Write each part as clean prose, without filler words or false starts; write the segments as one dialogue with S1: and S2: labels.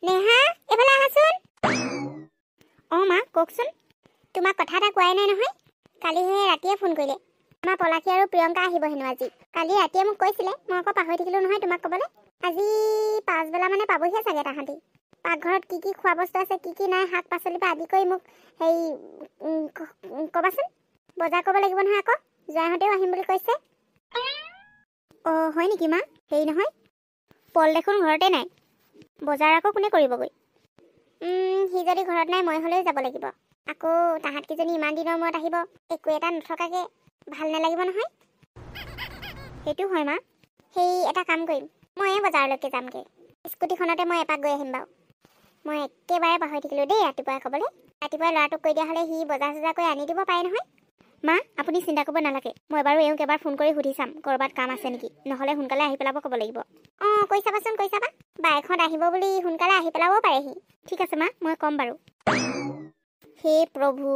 S1: নেহা এফালে আহাচোন। মা কওকচোন। তোমাক কথা এটা কোৱাই নাই নহয়। কালি ৰাতিয়ে ফোন কৰিলে। আমাৰ পলাশী আৰু প্ৰিয়ংকা আহিব হেনো আজি। কালি ৰাতিয়ে মোক কৈছিলে, মই আকৌ পাহৰি থাকিলোঁ নহয় তোমাক ক'বলৈ। আজি 5 বেলা মানে পাবহিয়ে চাগে তাহাঁতি। পাকঘৰত কি কি খোৱা বস্তু আছে, কি কি নাই, শাক পাচলিৰ পৰা আদি কৰি মোক ক'বাচোন। বজাৰ কৰিব লাগিব নহয় আকৌ। জয়হঁতেও আহিম বুলি কৈছে। হয় নেকি মা? হেৰি নহয়, পল দেখোন ঘৰতে নাই। বজাৰ আকৌ কোনে কৰিবগৈ? সি যদি ঘৰত নাই মই হ'লেও যাব লাগিব। আকৌ তাহাঁতকেইজনী ইমান দিনৰ মূৰত আহিব, একো এটা নথকাকৈ ভাল নালাগিব নহয়। সেইটো হয় মা। এটা কাম কৰিম, ময়ে বজাৰলৈকে যামগৈ। স্কুটিখনতে মই এপাক গৈ আহিম বাৰু। মই একেবাৰে পাহৰি থাকিলোঁ দেই ৰাতিপুৱাই ক'বলৈ। ৰাতিপুৱাই ল'ৰাটোক কৈ দিয়া হ'লে সি বজাৰ চজাৰ কৰি আনি দিব পাৰে নহয়। মা আপুনি চিন্তা কৰিব নালাগে। মই বাৰু এওঁক এবাৰ ফোন কৰি সুধি চাম ক'ৰবাত কাম আছে নেকি। নহ'লে সোনকালে আহি পেলাব ক'ব লাগিব। কৈ চাবাচোন, কৈ চাবা। বাইকখন আহিব বুলি সোনকালে আহি পেলাব পাৰেহি। ঠিক আছে মা, মই ক'ম বাৰু। হে প্ৰভু,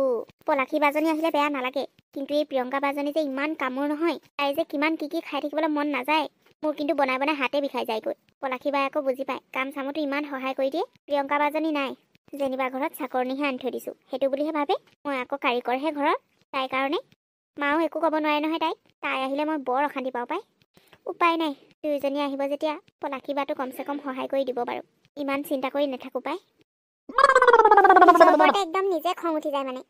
S1: পলাশী বাজনী আহিলে বেয়া নালাগে, কিন্তু এই প্ৰিয়ংকা বাজনী যে ইমান কামোৰ নহয়। তাই যে কিমান কি কি খাই থাকিবলৈ মন নাযায়। মোৰ কিন্তু বনাই বনাই হাতে বিষাই যায়গৈ। পলাশী বাই আকৌ বুজি পায়, কাম চামতো ইমান সহায় কৰি দিয়ে। প্ৰিয়ংকা বাজনী নাই, যেনিবা ঘৰত চাকৰনিহে আনি থৈ দিছোঁ, সেইটো বুলিহে ভাবে। মই আকৌ কাৰিকৰহে ঘৰত তাইৰ কাৰণে। মাও একো ক'ব নোৱাৰে নহয় তাই আহিলে মই বৰ অশান্তি পাওঁ পাই। উপায় নাই, দুয়োজনী আহিব যেতিয়া পলাশী বাটো কমচে কম সহায় কৰি দিব বাৰু। ইমান চিন্তা কৰি নাথাকোঁ পাই। একদম নিজে খং উঠি যায় মানে।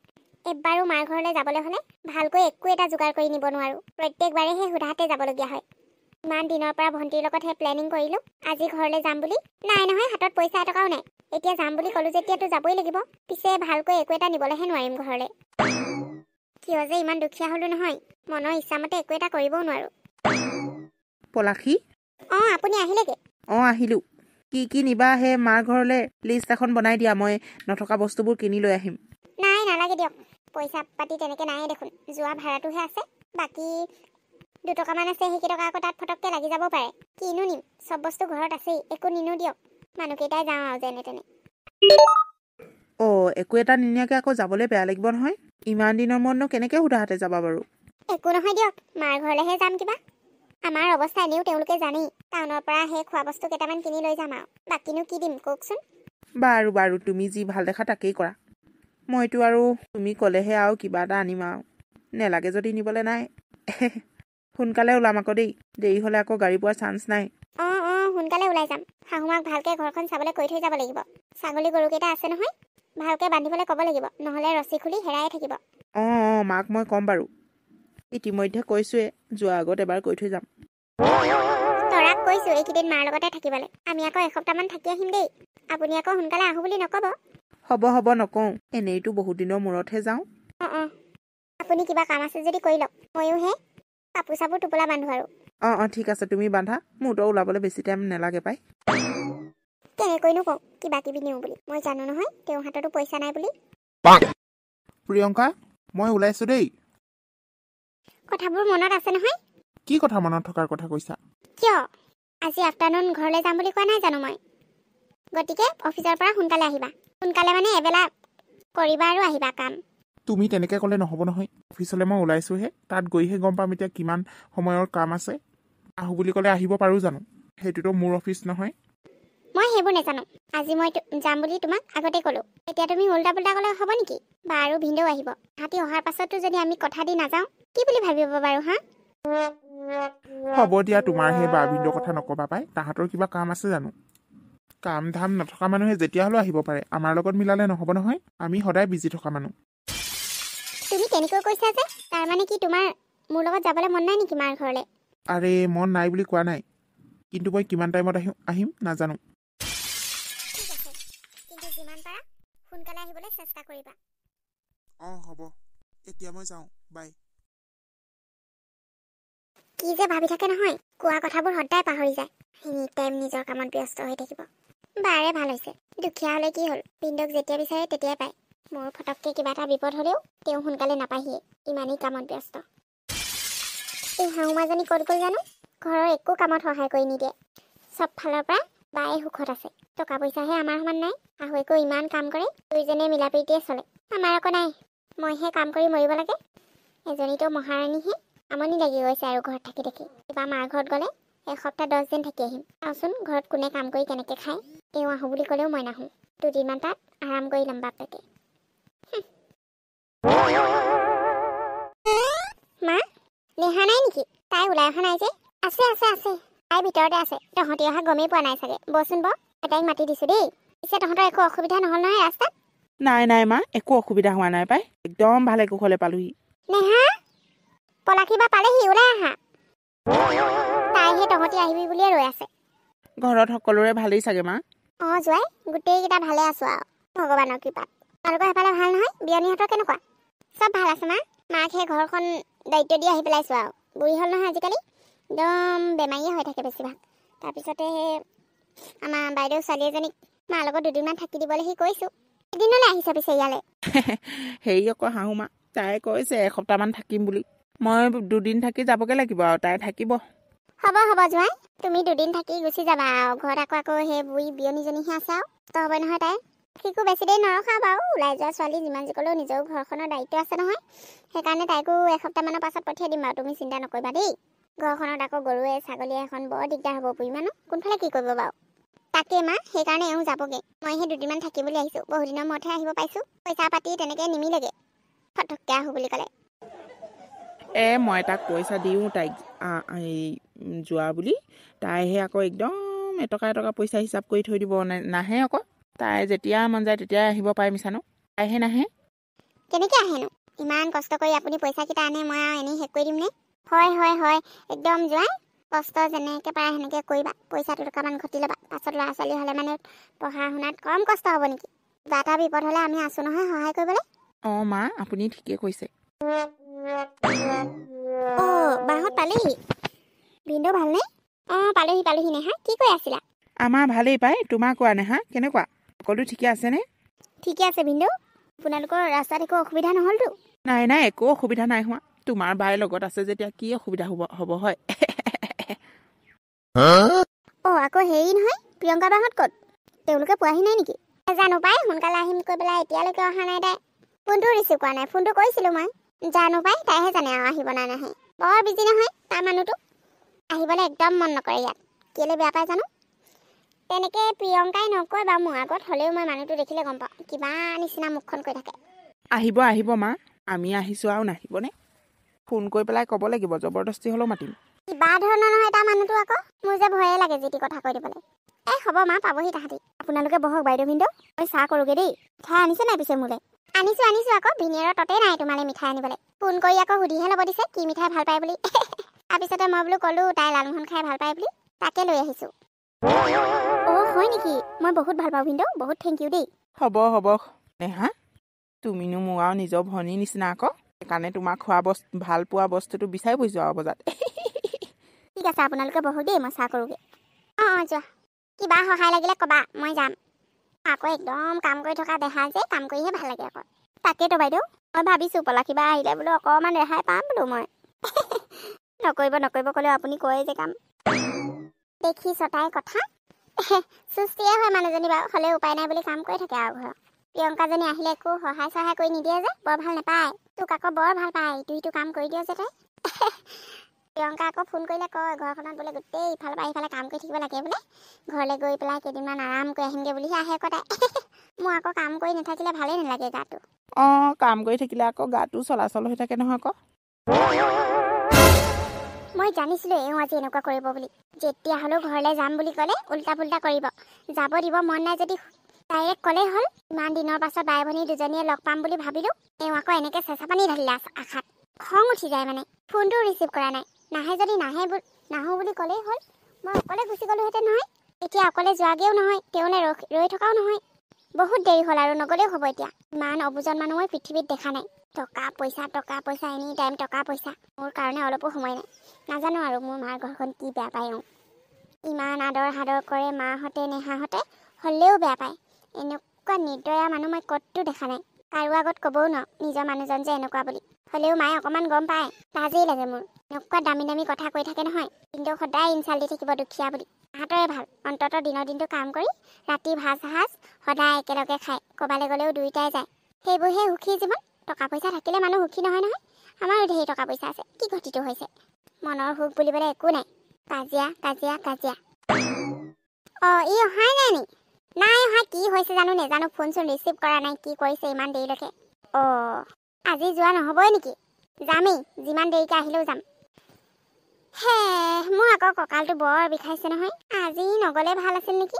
S1: এবাৰো মাৰ ঘৰলৈ যাবলৈ হ'লে ভালকৈ একো এটা যোগাৰ কৰি নিব নোৱাৰোঁ। প্ৰত্যেকবাৰেহে সোধাতে যাবলগীয়া হয়। ইমান দিনৰ পৰা ভণ্টিৰ লগত প্লেনিং কৰিলোঁ আজি ঘৰলৈ যাম বুলি। নাই নহয়, হাতত পইচা এটকাও নাই। এতিয়া যাম বুলি ক'লোঁ যেতিয়াতো যাবই লাগিব। পিছে ভালকৈ একো এটা নিবলৈহে নোৱাৰিম ঘৰলৈ। কিয় যে ইমান দুখীয়া হ'লো নহয়, মনৰ ইচ্ছামতে একো এটা কৰিবও নোৱাৰোঁ।
S2: পলাশী?
S1: আপুনি আহিলেগে?
S2: আহিলোঁ। কি কি নিবা মাৰ ঘৰলৈ লিষ্ট এখন বনাই দিয়া, মই নথকা বস্তুবোৰ কিনি লৈ আহিম।
S1: নাই নালাগে দিয়ক, পইচা পাতি তেনেকৈ নাইয়ে দেখোন। যোৱা ভাড়াটোহে আছে, বাকী 2 টকামান আছে। সেইকেইটকা আকৌ তাত ফটককৈ লাগি যাব পাৰে। কিনো নিম, চব বস্তু ঘৰত আছেই, একো নিনো দিয়ক। মানুহকেইটাই যাওঁ আৰু যেনে তেনে।
S2: একো এটা নিনিয়াকৈ আকৌ যাবলৈ বেয়া লাগিব নহয়। ইমান দিনৰ মূৰতনো কেনেকৈ সোধাহাতে যাবা বাৰু?
S1: একো নহয় দিয়ক, মাৰ ঘৰলৈহে যাম কিবা। আমাৰ অৱস্থা এনেও তেওঁলোকে জানেই। টাউনৰ পৰা খোৱা বস্তু কেইটামান কিনি লৈ যাম আৰু। বাকীনো কি দিম কওকচোন?
S2: বাৰু তুমি যি ভাল দেখা তাকেই কৰা। মইতো আৰু তুমি ক'লেহে আৰু কিবা এটা আনিম আৰু। নেলাগে যদি নিবলৈ নাই। সোনকালে ওলাম আকৌ দেই, দেৰি হ'লে আকৌ গাড়ী পোৱাৰ চান্স নাই।
S1: সোনকালে ওলাই যাম। শাহুমাক ভালকৈ ঘৰখন চাবলৈ কৈ থৈ যাব লাগিব। ছাগলী গৰুকেইটা আছে নহয়, ভালকৈ বান্ধিবলৈ ক'ব লাগিব, নহ'লে ৰছী খুলি হেৰাই থাকিব।
S2: মাক মই ক'ম বাৰু। ইতিমধ্যে কৈছোৱে, যোৱাৰ আগত এবাৰ কৈ থৈ যাম।
S1: তৰাক কৈছোঁ এইকেইদিন মাৰ লগতে থাকিবলৈ। আমি আকৌ এসপ্তাহমান থাকি আহিম দেই। আপুনি আকৌ সোনকালে আহোঁ বুলি নক'ব।
S2: হ'ব নকওঁ, এনেইতো বহুত দিনৰ মূৰতহে যাওঁ।
S1: আপুনি কিবা কাম আছে যদি কৰি লওক, ময়ো কাপোৰ চাপোৰ টোপোলা বান্ধো আৰু।
S2: ঠিক আছে, তুমি বান্ধা। মোৰতো ওলাবলৈ বেছি টাইম নালাগে পাই।
S1: কেনেকৈনো কওঁ কিবা কিবি নিওঁ বুলি, মই জানো নহয় তেওঁৰ হাততো পইচা নাই বুলি।
S2: প্ৰিয়ংকা, মই ওলাইছো দেই।
S1: কথাবোৰ মনত আছে নহয়?
S2: কি কথা মনত থকাৰ কথা কৈছা?
S1: কিয়? আজি আফটাৰনুন ঘৰলৈ যাম বুলি কোৱা নাই জানো মই? গতিকে অফিচৰ পৰা সোনকালে আহিবা। সোনকালে মানে এবেলা কৰিবা আৰু আহিবা কাম।
S2: তুমি তেনেকৈ ক'লে নহ'ব নহয়। অফিচলৈ মই ওলাইছোহে, তাত গৈহে গম পাম এতিয়া কিমান সময়ৰ কাম আছে। আহোঁ বুলি ক'লে আহিব পাৰোঁ জানো? সেইটোতো মোৰ অফিচ নহয়।
S1: মই সেইবোৰ নাজানো। আজি মই যাম বুলি তোমাক আগতে ক'লোঁ। এতিয়া তুমি উল্টা পুল্টা ক'লে হ'ব নেকি? বা আৰু ভিনদেউ আহিব। তাহাঁতি অহাৰ পাছতো যদি আমি কথা দি নাযাওঁ, কি বুলি ভাবিব বাৰু?
S2: হ'ব দিয়া, তোমাৰ সেই বা ভিনদেউৰ কথা নক'বা পাই। তাহাঁতৰ কিবা কাম আছে জানো? কাম ধাম নথকা মানুহে যেতিয়া হ'লেও আহিব পাৰে। আমাৰ লগত মিলালে নহ'ব নহয়। আমি সদায় বিজি থকা মানুহ।
S1: তুমি তেনেকৈ কৈছা যে, তাৰমানে কি তোমাৰ মোৰ লগত যাবলৈ মন নাই নেকি মাৰ ঘৰলৈ?
S2: আৰে মন নাই বুলি কোৱা নাই, কিন্তু মই কিমান টাইমত আহিম নাজানো।
S1: ঠিক আছে, কিন্তু যিমান পাৰা সোনকালে আহিবলৈ চেষ্টা কৰিবা।
S2: হ'ব, এতিয়া মই যাওঁ, বাই।
S1: কি যে ভাবি থাকে নহয়, কোৱা কথাবোৰ সদায় পাহৰি যায়। এনি টাইম নিজৰ কামত ব্যস্ত হৈ থাকিব। বাৰে ভাল হৈছে, দুখীয়া হ'লে কি হ'ল, ভিনদেউক যেতিয়া বিচাৰে তেতিয়াই পায়। মোৰ ফটককৈ কিবা এটা বিপদ হ'লেও তেওঁ সোনকালে নাপাহিয়ে, ইমানেই কামত ব্যস্ত। এই শাহুমাজনী ক'ত গ'ল জানো? ঘৰৰ একো কামত সহায় কৰি নিদিয়ে। চব ফালৰ পৰা বায়ে সুখত আছে, টকা পইচাহে আমাৰ সমান নাই। শাহুৱেকো ইমান কাম কৰে, দুইজনে মিলা প্ৰীতিয়ে চলে। আমাৰ আকৌ নাই, মইহে কাম কৰি মৰিব লাগে। এজনীতো মহাৰাণীহে। আমনি লাগি গৈছে আৰু ঘৰত থাকি থাকি। কিবা মাৰ ঘৰত গ'লে এসপ্তাহ 10 দিন থাকি আহিম। চাওঁচোন ঘৰত কোনে কাম কৰি কেনেকৈ খায়। এওঁ আহোঁ বুলি ক'লেও মই নাহোঁ। 2 দিনমান তাত আৰাম কৰি ল'ম বাপেকে। মা নেহা নাই নেকি? তাই ওলাই অহা নাই যে? আছে তাই ভিতৰতে আছে। তহঁতি অহা গমেই পোৱা নাই চাগে। বচোন তাইক মাতি দিছোঁ দেই। পিছে তহঁতৰ একো অসুবিধা নহ'ল নহয় ৰাস্তাত?
S2: নাই মা, একো অসুবিধা হোৱা নাই পাই। একদম ভালে কুশলে পালোহি।
S1: নেহা পলাশী বা পালেহি, ওলাই আহা। তাইহে তহঁতি আহিবি বুলিয়ে ৰৈ আছে।
S2: ঘৰত সকলোৰে ভালেই চাগে মা?
S1: জোৱাই গোটেইকেইটা ভালে আছো আৰু ভগৱানৰ কৃপাত। তোমালোকৰ সেইফালে ভাল নহয়? বিয়নীহঁতৰ কেনেকুৱা? চব ভাল আছে মা। মাক সেই ঘৰখন দায়িত্ব দি আহি পেলাইছোঁ আৰু। বুঢ়ী হ'ল নহয় আজিকালি, একদম বেমাৰীয়ে হৈ থাকে বেছিভাগ। তাৰপিছতে আমাৰ বাইদেউ ছোৱালী এজনীক মাৰ লগত 2 দিনমান থাকি দিবলৈ কৈছোঁ। এদিনলৈ আহিছে পিছে ইয়ালৈ।
S2: হেৰি আকৌ শাহু মা, তাই কৈছে এসপ্তাহমান থাকিম বুলি। মই 2 দিন থাকি যাবগৈ লাগিব আৰু তাই থাকিব।
S1: হ'ব জোৱাই, তুমি 2 দিন থাকি গুচি যাবা আৰু। ঘৰত আকৌ সেই বুঢ়ী বিয়নীজনীহে আছে আৰু। তো হ'ব নহয় তাই। সিকো বেছি দেৰি নৰখা বাৰু। ওলাই যোৱা ছোৱালী যিমান যি ক'লেও নিজৰো ঘৰখনৰ দায়িত্ব আছে নহয়। সেইকাৰণে তাইকো এসপ্তাহমানৰ পাছত পঠিয়াই দিম বাৰু। তুমি চিন্তা নকৰিবা দেই। ঘৰখনত আকৌ গৰুৱে ছাগলীয়ে এখন বৰ দিগদাৰ হ'ব বুঢ়ী মানুহ। কোনফালে কি কৰিব বাৰু? তাকে মা, সেইকাৰণে এওঁ যাবগৈ। মই সেই 2 দিনমান থাকিম বুলি আহিছোঁ। বহুদিনৰ মূৰতহে আহিব পাইছোঁ। পইচা পাতি তেনেকৈ নিমিলেগৈ ফটককৈ আহোঁ বুলি ক'লে।
S2: মই তাক পইচা দিওঁ তাইক যোৱা বুলি। তাইহে আকৌ একদম এটকা পইচা হিচাপ কৰি থৈ দিব। নাহে আকৌ। তাই যেতিয়া মন যায় তেতিয়াই আহিব পাৰে মিছানো। তাইহে নাহে।
S1: কেনেকৈ আহেনো? ইমান কষ্ট কৰি আপুনি পইচাকেইটা আনে, মই আৰু এনেই শেষ কৰি দিমনে? হয় একদম যোৱাই। কষ্ট যেনেকৈ পাৰে সেনেকৈ কৰিবা। পইচা 2 টকামান ঘটি ল'বা। পাছত ল'ৰা ছোৱালী হ'লে মানে পঢ়া শুনাত কম কষ্ট হ'ব নেকি? কিবা এটা বিপদ হ'লে আমি আছোঁ নহয় সহায় কৰিবলৈ।
S2: মা, আপুনি ঠিকেই কৈছে।
S1: বাহঁত পালেহি? ভিনদেউ ভালনে? পালেহি নেহা। কি কৈ আছিলা?
S2: আমাৰ ভালেই পাই। তোমাৰ কোৱা নেহা, কেনেকুৱা? সকলো ঠিকে আছেনে?
S1: ঠিকে আছে ভিনদেউ। আপোনালোকৰ ৰাস্তাত একো অসুবিধা নহ'লতো?
S2: নাই একো অসুবিধা নাই হোৱা। তোমাৰ বাই লগত আছে যেতিয়া কি অসুবিধা হ'ব হয়?
S1: আকৌ হেৰি নহয়, প্ৰিয়ংকা বাহঁত ক'ত? তেওঁলোকে পোৱাহি নাই নেকি? জানো পাই, সোনকালে আহিম কৈ পেলাই এতিয়ালৈকে অহা নাই তাই। ফোনটো ৰিচিভ কৰা নাই। ফোনটো কৰিছিলোঁ মই। জানো পাই, তাইহে জানে আৰু আহিব নাই নাহে। বৰ বিজি নহয় তাৰ মানুহটো। আহিবলৈ একদম মন নকৰে ইয়াত। কেলৈ বেয়া পাই জানো? তেনেকৈ প্ৰিয়ংকাই নকয় বাৰু মোৰ আগত। হ'লেও মই মানুহটো দেখিলে গম পাওঁ। কিবা নিচিনা মুখখন কৈ থাকে।
S2: আহিব মা। আমি আহিছোঁ আৰু নাহিবনে? ফোন কৰি পেলাই ক'ব লাগিব, জবৰদস্তি হ'লেও মাতিম।
S1: কিবা ধৰণৰ নহয় তাৰ মানুহটো আকৌ। মোৰ যে ভয়ে লাগে যি টি কথা কৈ দিবলৈ। হ'ব মা, পাবহি তাহাঁতি। আপোনালোকে বহক বাইদেউ ভিনদেউ। মই চাহ কৰোঁগৈ দেই। মিঠাই আনিছে নাই পিছে মোলৈ? আনিছোঁ আকৌ। ভিনিয়েৰৰ ততেই নাই তোমালৈ মিঠাই আনিবলৈ। ফোন কৰি আকৌ সুধিহে ল'ব দিছে কি মিঠাই ভাল পায় বুলি। তাৰপিছতে মই বোলো ক'লোঁ তাই লালমোহন খাই ভাল পায় বুলি। তাকে লৈ আহিছোঁ। হয় নেকি? মই বহুত ভাল পাওঁ ভিনদেউ। বহুত থেংক ইউ দেই।
S2: হ'ব নেহা, তুমিনো মোৰ আৰু নিজৰ ভনীৰ নিচিনা আকৌ। সেইকাৰণে তোমাক ভাল পোৱা বস্তুটো বিচাৰি ফুৰিছোঁ আৰু বজাৰত।
S1: ঠিক আছে, আপোনালোকে বহক দেই, মই চাহ কৰোঁগৈ। যোৱা। কিবা সহায় লাগিলে ক'বা, মই যাম। আকৌ একদম কাম কৰি থকা দেহা যে, কাম কৰিহে ভাল লাগে আকৌ। তাকেতো বাইদেউ, মই ভাবিছোঁ পলাশী বা আহিলে বোলো অকণমান ৰেহাই পাম বোলো মই। নকৰিব ক'লেও আপুনি কয়ে যে কাম। দেখি চতাই কথা। চুষ্টিয়ে হয় মানুহজনী বাৰু। হ'লেও উপায় নাই বুলি কাম কৰি থাকে আৰু ঘৰত। প্ৰিয়ংকাজনী আহিলে একো সহায় চহায় কৰি নিদিয়ে যে, বৰ ভাল নাপায়। তোক আকৌ বৰ ভাল পায়, ইটো কাম কৰি দিয় যে তাই। প্ৰিয়ংকা আকৌ ফোন কৰিলে কয় ঘৰখনত বোলে গোটেই ইফালৰ পৰা সিফালে কাম কৰি থাকিব লাগে বোলে। ঘৰলৈ গৈ পেলাই কেইদিনমান আৰাম কৰি আহিমগৈ বুলিহে আহে আকৌ তাই। মোৰ আকৌ কাম কৰি নাথাকিলে ভালেই নালাগে গাটো।
S2: কাম কৰি থাকিলে আকৌ গাটো চলাচল হৈ থাকে নহয় আকৌ।
S1: মই জানিছিলোঁ এওঁ আজি এনেকুৱা কৰিব বুলি। যেতিয়া হ'লেও ঘৰলৈ যাম বুলি ক'লে উল্টা পুল্টা কৰিব। যাব দিব মন নাই যদি ডাইৰেক্ট ক'লেই হ'ল। ইমান দিনৰ পাছত বাই ভনী দুজনীয়ে লগ পাম বুলি ভাবিলোঁ। এওঁ আকৌ এনেকৈ চেঁচা পানী ঢালিলে আশাত। খং উঠি যায় মানে। ফোনটোও ৰিচিভ কৰা নাই। নাহে যদি নাহোঁ বুলি ক'লেই হ'ল। মই অকলে গুচি গ'লোহেঁতেন নহয়। এতিয়া অকলে যোৱাগৈও নহয়, তেওঁলৈ ৰৈ থকাও নহয়। বহুত দেৰি হ'ল আৰু নগ'লেও হ'ব এতিয়া। ইমান অবুজন মানুহ মই পৃথিৱীত দেখা নাই। টকা পইচা এনি টাইম টকা পইচা। মোৰ কাৰণে অলপো সময় নাই। নাজানো আৰু মোৰ মাৰ ঘৰখন কি বেয়া পায় এওঁ। ইমান আদৰ সাদৰ কৰে মাহঁতে নেহাহঁতে, হ'লেও বেয়া পায়। এনেকুৱা নিৰ্দয়া মানুহ মই ক'তো দেখা নাই। কাৰো আগত ক'বও নোৱাৰো নিজৰ মানুহজন যে এনেকুৱা বুলি। হ'লেও মায়ে অকণমান গম পায়। লাজেই লাগে মোৰ। এনেকুৱা দামী কথা কৈ থাকে নহয়। কিন্তু সদায় ইনচাল্ট দি থাকিব দুখীয়া বুলি। তাহাঁতৰে ভাল। অন্ততঃ দিনৰ দিনটো কাম কৰি ৰাতি ভাত সাজ সদায় একেলগে খায়। ক'বালৈ গ'লেও দুয়োটাই যায়। সেইবোৰহে সুখী জীৱন। টকা পইচা থাকিলে মানুহ সুখী নহয়। আমাৰো ঢেৰ টকা পইচা আছে। কি ঘটিটো হৈছে? মনৰ সুখ বুলিবলৈ একো নাই। কাজিয়া কাজিয়া কাজিয়া অঁ ই অহাই নাই নি নাই অহা কি হৈছে জানো নেজানো ফোন চোন ৰিচিভ কৰা নাই কি কৰিছে ইমান দেৰিলৈকে অঁ আজি যোৱা নহ'বই নেকি যামেই যিমান দেৰিকৈ আহিলেও যাম হে মোৰ আকৌ কঁকালটো বৰ বিষাইছে নহয় আজি নগ'লে ভাল আছিল নেকি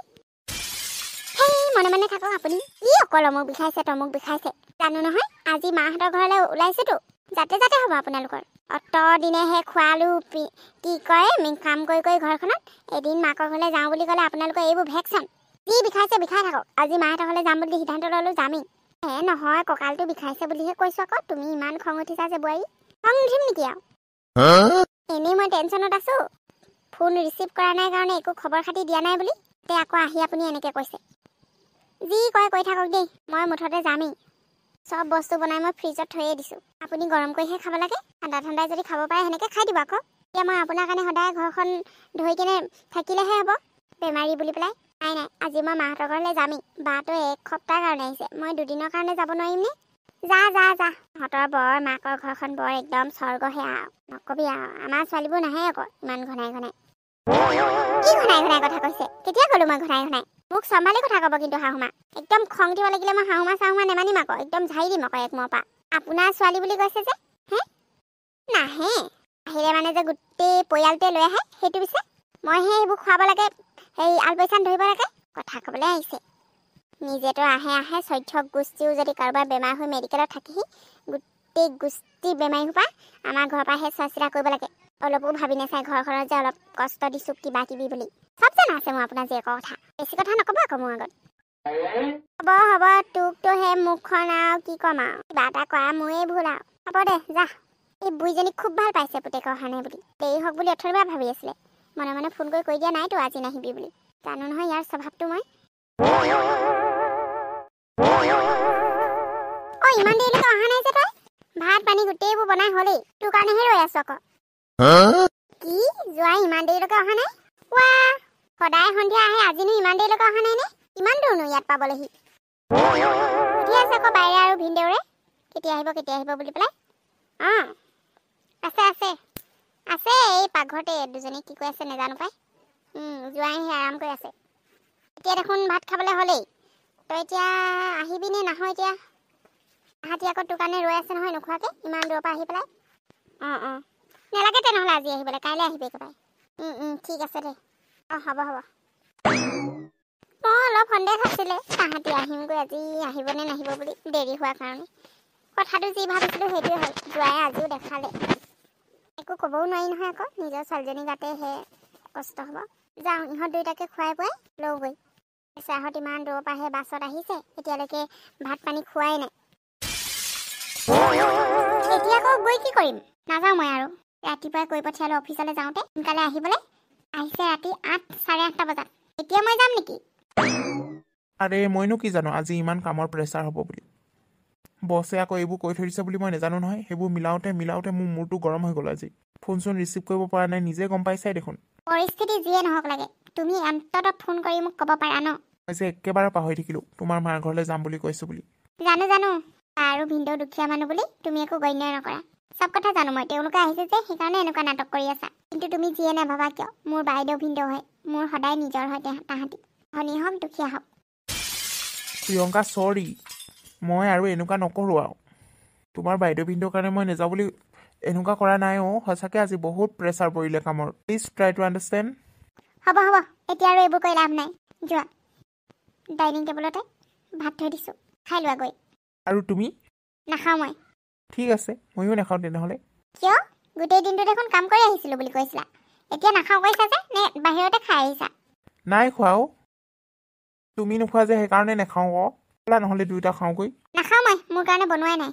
S1: সেই মনে মনে থাকক আপুনি কি অকল অমুক বিষাইছে তমুক বিষাইছে জানো নহয় আজি মাহঁতৰ ঘৰলৈ ওলাইছোতো যাতে যাতে হ'ব আপোনালোকৰ অত দিনেহে খোৱালো কি কয় কাম কৰি কৰি ঘৰখনত এদিন মাকৰ ঘৰলৈ যাওঁ বুলি ক'লে আপোনালোকৰ এইবোৰ ভেকচন যি বিষাইছে বিষাই থাকক আজি মাহঁতৰ ঘৰলৈ যাম বুলি সিদ্ধান্ত ল'লো যামেই নহয় কঁকালটো বিষাইছে বুলিহে কৈছো আকৌ তুমি ইমান খং উঠিছা যে বোৱাৰী খং উঠিম নেকি আৰু এনেই মই টেনশ্যনত আছো ফোন ৰিচিভ কৰা নাই কাৰণে একো খবৰ খাতি দিয়া নাই বুলি তে আকৌ আহি আপুনি এনেকৈ কৈছে যি কয় কৈ থাকক দেই মই মুঠতে যামেই চব বস্তু বনাই মই ফ্ৰিজত থৈয়ে দিছোঁ আপুনি গৰম কৰিহে খাব লাগে ঠাণ্ডা ঠাণ্ডাই যদি খাব পাৰে সেনেকৈ খাই দিব আকৌ এতিয়া মই আপোনাৰ কাৰণে সদায় ঘৰখন ধৰি কিনে থাকিলেহে হ'ব বেমাৰী বুলি পেলাই নাই নাই আজি মই মাহঁতৰ ঘৰলৈ যামেই বাটো 1 সপ্তাহৰ কাৰণে আহিছে মই 2 দিনৰ কাৰণে যাব নোৱাৰিমনে যা যা যা সিহঁতৰ বৰ মাকৰ ঘৰখন বৰ একদম স্বৰ্গহে আৰু নকবি আৰু আমাৰ ছোৱালীবোৰ নাহে আকৌ ইমান ঘনাই ঘনাই কি ঘনাই ঘনাই কথা কৈছে কেতিয়া ক'লো মই ঘনাই ঘনাই মোক চম্ভালি কথা ক'ব কিন্তু শাহুমা একদম খং দিব লাগিলে মই শাহুমা চাহুমা নেমানিম আকৌ একদম ঝাৰি দিম আকৌ 1 মোৰ পৰা আপোনাৰ ছোৱালী বুলি কৈছে যে হে নাহে আহিলে মানে যে গোটেই পৰিয়ালটোৱে লৈ আহে সেইটো পিছে মইহে সেইবোৰ খুৱাব লাগে সেই আলপৈচান ধৰিব লাগে কথা ক'বলৈ আহিছে নিজেতো আহে 14 গোষ্ঠীও যদি কাৰোবাৰ বেমাৰ হৈ মেডিকেলত থাকিহি গোটেই গোষ্ঠী বেমাৰী হোপা আমাৰ ঘৰৰ পৰা সেই চোৱা চিতা কৰিব লাগে অলপো ভাবি নাচাই ঘৰখনত যে অলপ কষ্ট দিছোঁ কিবা কিবি বুলি চব জানো আছে মোৰ আপোনাৰ জীয়েকৰ কথা বেছি কথা নক'ব আকৌ মোৰ আগত হ'ব হ'ব তোকতো সেই মুখখন আৰু কি ক'ম আৰু কিবা এটা কৰা মোৰেই ভুল আৰু হ'ব দে যা এই বুঢ়ীজনীক খুব ভাল পাইছে পুতেকৰ অহা নাই বুলি দেৰি হওক বুলি অথনিবাৰ ভাবি আছিলে মনে মনে ফোন কৰি কৈ দিয়া নাইতো আজি নাহিবি বুলি জানো নহয় ইয়াৰ স্বভাৱটো মই অ ইমান দেৰিলৈকে অহা নাই যে তই ভাত পানী গোটেইবোৰ বনাই হ'লেই তোৰ কাৰণেহে ৰৈ আছো আকৌ কি যোৱা ইমান দেৰিলৈকে অহা নাই ৱা সদায় সন্ধিয়া আহে আজিনো ইমান দেৰিলৈকে অহা নাই নে ইমান দূৰনো ইয়াত পাবলৈহি সুধি আছে আকৌ বাইৰে আৰু ভিনদেউৰে কেতিয়া আহিব বুলি পেলাই অঁ আছে আছে আছে এই পাকঘৰতে দুজনী কি কৈ আছে নেজানো পাই যোৱাইহে আৰাম কৰি আছে এতিয়া দেখোন ভাত খাবলৈ হ'লেই তই এতিয়া আহিবি নে নাহ এতিয়া আহাতি আকৌ তোৰ কাৰণে ৰৈ আছে নহয় নোখোৱাকৈ ইমান দূৰৰ পৰা আহি পেলাই অঁ নেলাগে তেনেহ'লে আজি আহিবলৈ কাইলৈ আহিবি একেবাৰে ঠিক আছে দে অঁ হ'ব মই অলপ সন্দেহ আছিলে তাহাঁতি আহিমগৈ আজি আহিব নে নাহিব বুলি দেৰি হোৱাৰ কাৰণে কথাটো যি ভাবিছিলোঁ সেইটোৱে হ'ল যোৱাই আজিও দেখালে একো ক'বও নোৱাৰি নহয় আকৌ নিজৰ ছোৱালীজনী গাতে হে কষ্ট হ'ব যাওঁ ইহঁত দুয়োটাকে খুৱাই পুৱাই লওঁগৈ চাহত ইমান দূৰৰ পৰা সেই বাছত আহিছে এতিয়ালৈকে ভাত পানী খোৱাই নাই এতিয়া আকৌ গৈ কি কৰিম নাযাওঁ মই আৰু ৰাতিপুৱাই কৈ পঠিয়ালোঁ অফিচলৈ যাওঁতে সোনকালে আহিবলৈ আহিছে ৰাতি 8:30 বজাত এতিয়া মই যাম নেকি
S2: আৰে মইনো কি জানো আজি ইমান কামৰ প্ৰেছাৰ হ'ব বুলি বছে আকৌ এইবোৰ কৈ থৈ দিছে বুলি মই নাজানো নহয় সেইবোৰ মিলাওঁতে মোৰ মূৰটো গৰম হৈ গ'ল আজি ফোন চোন ৰিচিভ কৰিব পৰা নাই নিজে গম পাইছাই দেখোন
S1: পৰিস্থিতি যিয়ে নহওক লাগে তুমি অন্ততঃ ফোন কৰি মোক ক'ব পাৰা ন
S2: মই যে একেবাৰে পাহৰি থাকিলোঁ তোমাৰ মাৰ ঘৰলৈ যাম বুলি কৈছোঁ বুলি
S1: জানো আৰু ভিনদেউ দুখীয়া মানুহ বুলি তুমি একো গণ্যই নকৰা চব কথা জানো মই তেওঁলোকে আহিছে যে সেইকাৰণে এনেকুৱা নাটক কৰি আছা কিন্তু তুমি যিয়ে নাভাবা কিয় মোৰ বাইদেউ ভিনদেউ হয় মোৰ সদায় নিজৰ হয় তাহাঁতি ধনী হওক দুখীয়া হওক
S2: প্ৰিয়ংকা চৰি মই আৰু এনেকুৱা নকৰোঁ আৰু তোমাৰ বাইদেউ ভিনদেউৰ কাৰণে মই নাযাওঁ বুলি এনেকুৱা কৰা নাই সঁচাকৈ আজি বহুত প্ৰেছাৰ পৰিলে কামৰ প্লিজ ট্ৰাই টু আণ্ডাৰষ্টেণ্ড
S1: হ'ব এতিয়া আৰু এইবোৰ কৰি লাভ নাই যোৱা ডাইনিং টেবুলতে ভাত থৈ দিছোঁ খাই লোৱা গৈ
S2: আৰু তুমি
S1: নাখাওঁ মই
S2: ঠিক আছে ময়ো নাখাওঁ তেনেহ'লে
S1: কিয় গোটেই দিনটো দেখোন কাম কৰি আহিছিলোঁ বুলি কৈছিলা এতিয়া নাখাওঁ কৈছা যে নে বাহিৰতে খাই আহিছা
S2: নাই খোৱাও তুমি নোখোৱা যে সেইকাৰণে নাখাওঁ ব'লা নহ'লে দুয়োটা খাওঁগৈ
S1: নাখাওঁ মই মোৰ কাৰণে বনোৱাই নাই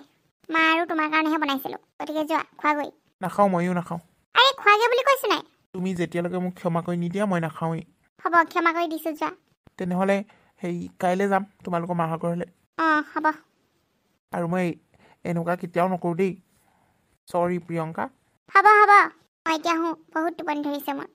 S1: মা আৰু তোমাৰ কাৰণেহে বনাইছিলোঁ গতিকে যোৱা খোৱাগৈ
S2: নাখাওঁ ময়ো নাখাওঁ
S1: আৰে খোৱাগৈ বুলি কৈছোঁ নাই
S2: তুমি যেতিয়ালৈকে মোক ক্ষমা কৰি নিদিয়া মই নাখাওঁৱেই
S1: হ'ব ক্ষমা কৰি দিছোঁ যোৱা
S2: তেনেহ'লে কাইলৈ যাম তোমালোকৰ মাহঁতৰ ঘৰলৈ
S1: অঁ হ'ব
S2: আৰু মই এনেকুৱা কেতিয়াও নকৰোঁ দেই চৰি প্ৰিয়ংকা
S1: হ'ব মই এতিয়া বহুত টোপনি ধৰিছে মোৰ